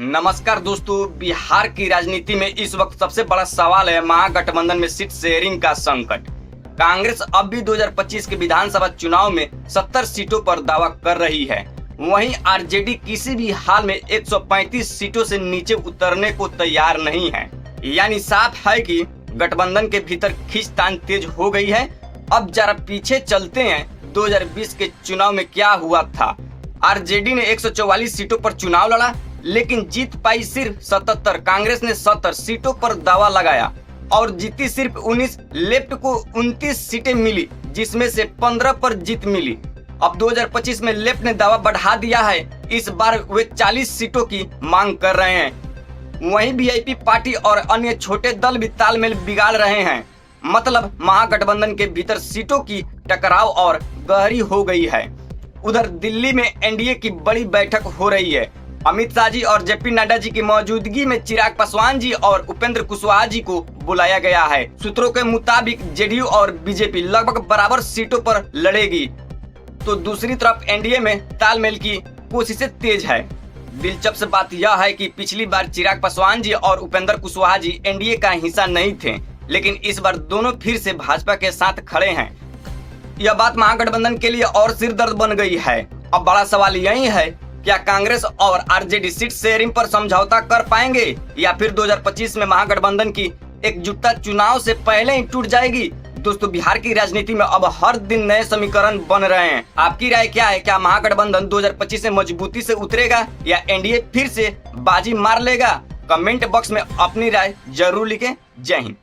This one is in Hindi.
नमस्कार दोस्तों, बिहार की राजनीति में इस वक्त सबसे बड़ा सवाल है महागठबंधन में सीट शेयरिंग का संकट। कांग्रेस अब भी 2025 के विधानसभा चुनाव में 70 सीटों पर दावा कर रही है। वहीं आरजेडी किसी भी हाल में 135 सीटों से नीचे उतरने को तैयार नहीं है। यानी साफ है कि गठबंधन के भीतर खींचतान तेज हो गई है। अब जरा पीछे चलते हैं, 2020 के चुनाव में क्या हुआ था। आरजेडी ने 144 सीटों पर चुनाव लड़ा, लेकिन जीत पाई सिर्फ 77। कांग्रेस ने 70 सीटों पर दावा लगाया और जीती सिर्फ 19। लेफ्ट को 29 सीटें मिली, जिसमें से 15 पर जीत मिली। अब 2025 में लेफ्ट ने दावा बढ़ा दिया है। इस बार वे 40 सीटों की मांग कर रहे हैं। वहीं वीआईपी पार्टी और अन्य छोटे दल भी तालमेल बिगाड़ रहे हैं। मतलब महागठबंधन के भीतर सीटों की टकराव और गहरी हो गई है। उधर दिल्ली में एनडीए की बड़ी बैठक हो रही है। अमित शाह जी और जेपी नड्डा जी की मौजूदगी में चिराग पासवान जी और उपेंद्र कुशवाहा जी को बुलाया गया है। सूत्रों के मुताबिक जेडीयू और बीजेपी लगभग बराबर सीटों पर लड़ेगी, तो दूसरी तरफ एनडीए में तालमेल की कोशिशें तेज है। दिलचस्प बात यह है कि पिछली बार चिराग पासवान जी और उपेंद्र कुशवाहा जी एनडीए का हिस्सा नहीं थे, लेकिन इस बार दोनों फिर से भाजपा के साथ खड़े हैं। यह बात महागठबंधन के लिए और सिरदर्द बन गई है। अब बड़ा सवाल यही है, क्या कांग्रेस और आरजेडी सीट शेयरिंग पर समझौता कर पाएंगे या फिर 2025 में महागठबंधन की एकजुटता चुनाव से पहले ही टूट जाएगी। दोस्तों, बिहार की राजनीति में अब हर दिन नए समीकरण बन रहे हैं। आपकी राय क्या है? क्या महागठबंधन 2025 में मजबूती से उतरेगा या एनडीए फिर से बाजी मार लेगा? कमेंट बॉक्स में अपनी राय जरूर लिखें। जय हिंद।